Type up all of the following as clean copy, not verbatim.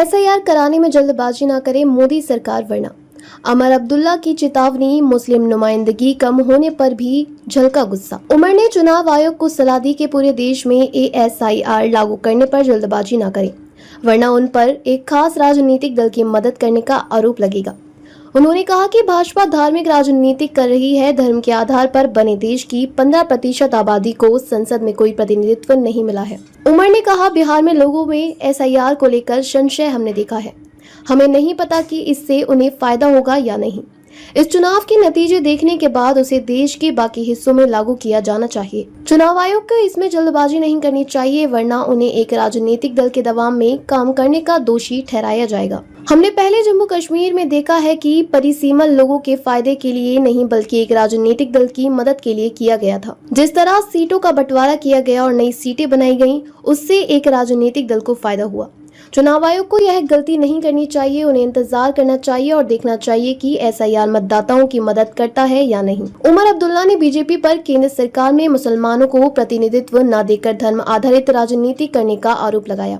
SIR कराने में जल्दबाजी न करे मोदी सरकार, वरना उमर अब्दुल्ला की चेतावनी। मुस्लिम नुमाइंदगी कम होने पर भी झलका गुस्सा। उमर ने चुनाव आयोग को सलाह दी कि पूरे देश में एसआईआर लागू करने पर जल्दबाजी न करें, वरना उन पर एक खास राजनीतिक दल की मदद करने का आरोप लगेगा। उन्होंने कहा कि भाजपा धार्मिक राजनीति कर रही है। धर्म के आधार पर बने देश की 15% आबादी को संसद में कोई प्रतिनिधित्व नहीं मिला है। उमर ने कहा, बिहार में लोगों में एसआईआर को लेकर संशय हमने देखा है। हमें नहीं पता कि इससे उन्हें फायदा होगा या नहीं। इस चुनाव के नतीजे देखने के बाद उसे देश के बाकी हिस्सों में लागू किया जाना चाहिए। चुनाव आयोग को इसमें जल्दबाजी नहीं करनी चाहिए, वरना उन्हें एक राजनीतिक दल के दबाव में काम करने का दोषी ठहराया जाएगा। हमने पहले जम्मू कश्मीर में देखा है कि परिसीमन लोगों के फायदे के लिए नहीं बल्कि एक राजनीतिक दल की मदद के लिए किया गया था। जिस तरह सीटों का बंटवारा किया गया और नई सीटें बनाई गईं, उससे एक राजनीतिक दल को फायदा हुआ। चुनाव आयोग को यह गलती नहीं करनी चाहिए। उन्हें इंतजार करना चाहिए और देखना चाहिए कि एसआईआर मतदाताओं की मदद करता है या नहीं। उमर अब्दुल्ला ने बीजेपी पर केंद्र सरकार में मुसलमानों को प्रतिनिधित्व न देकर धर्म आधारित राजनीति करने का आरोप लगाया।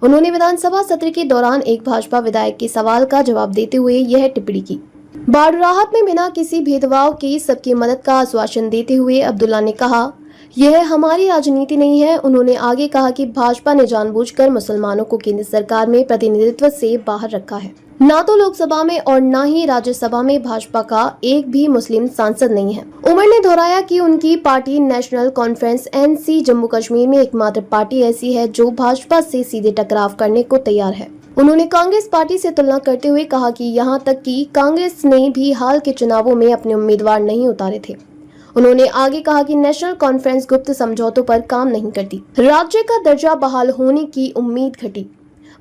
उन्होंने विधानसभा सत्र के दौरान एक भाजपा विधायक के सवाल का जवाब देते हुए यह टिप्पणी की। बाढ़ राहत में बिना किसी भेदभाव के सबकी मदद का आश्वासन देते हुए अब्दुल्ला ने कहा, यह हमारी राजनीति नहीं है। उन्होंने आगे कहा कि भाजपा ने जानबूझकर मुसलमानों को केंद्र सरकार में प्रतिनिधित्व से बाहर रखा है। ना तो लोकसभा में और न ही राज्यसभा में भाजपा का एक भी मुस्लिम सांसद नहीं है। उमर ने दोहराया कि उनकी party national conference NC Jammu Kashmir में एकमात्र पार्टी ऐसी है जो भाजपा से सीधे टकराव करने को तैयार है। उन्होंने कांग्रेस पार्टी से तुलना करते हुए कहा कि यहाँ तक कि कांग्रेस ने भी हाल के चुनावों में अपने उम्मीदवार नहीं उतारे थे। उन्होंने आगे कहा कि नेशनल कॉन्फ्रेंस गुप्त समझौतों पर काम नहीं करती। राज्य का दर्जा बहाल होने की उम्मीद घटी।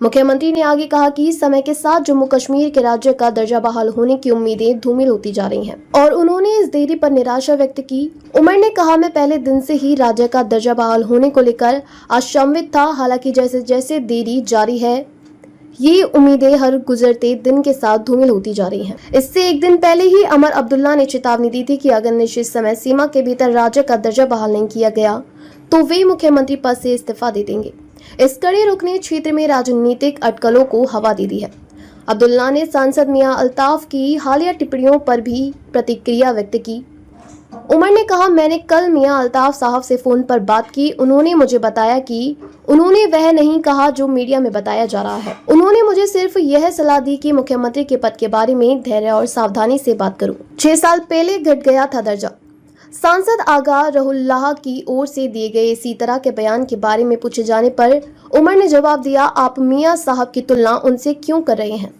मुख्यमंत्री ने आगे कहा कि समय के साथ जम्मू कश्मीर के राज्य का दर्जा बहाल होने की उम्मीदें धूमिल होती जा रही हैं और उन्होंने इस देरी पर निराशा व्यक्त की। उमर ने कहा, मैं पहले दिन से ही राज्य का दर्जा बहाल होने को लेकर आशान्वित था। हालांकि जैसे जैसे देरी जारी है, ये उम्मीदें हर गुजरते दिन के साथ धूमिल होती जा रही हैं। इससे एक दिन पहले ही उमर अब्दुल्ला ने चेतावनी दी थी कि अगर निश्चित समय सीमा के भीतर राज्य का दर्जा बहाल नहीं किया गया तो वे मुख्यमंत्री पद से इस्तीफा दे देंगे। इस कड़े रुख ने क्षेत्र में राजनीतिक अटकलों को हवा दे दी है। अब्दुल्ला ने सांसद मियां अल्ताफ की हालिया टिप्पणियों पर भी प्रतिक्रिया व्यक्त की। उमर ने कहा, मैंने कल मियां अल्ताफ साहब से फोन पर बात की। उन्होंने मुझे बताया कि उन्होंने वह नहीं कहा जो मीडिया में बताया जा रहा है। उन्होंने मुझे सिर्फ यह सलाह दी कि मुख्यमंत्री के पद के बारे में धैर्य और सावधानी से बात करूं। 6 साल पहले घट गया था दर्जा। सांसद आगा रहुल्लाह की ओर से दिए गए इसी तरह के बयान के बारे में पूछे जाने पर उमर ने जवाब दिया, आप मियां साहब की तुलना उनसे क्यों कर रहे हैं?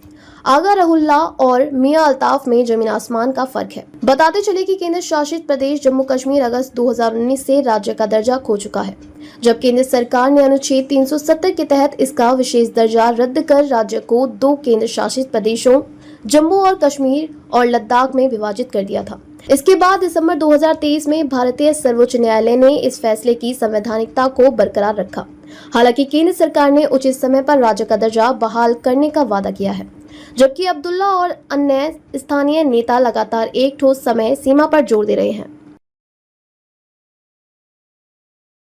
आगा रहुल्लाह और मियां अल्ताफ में जमीन आसमान का फर्क है। बताते चले कि केंद्र शासित प्रदेश जम्मू कश्मीर अगस्त 2019 से राज्य का दर्जा खो चुका है, जब केंद्र सरकार ने अनुच्छेद 370 के तहत इसका विशेष दर्जा रद्द कर राज्य को 2 केंद्र शासित प्रदेशों जम्मू और कश्मीर और लद्दाख में विभाजित कर दिया था। इसके बाद दिसंबर 2023 में भारतीय सर्वोच्च न्यायालय ने इस फैसले की संवैधानिकता को बरकरार रखा। हालांकि केंद्र सरकार ने उचित समय पर राज्य का दर्जा बहाल करने का वादा किया है, जबकि अब्दुल्ला और अन्य स्थानीय नेता लगातार एक ठोस समय सीमा पर जोर दे रहे हैं।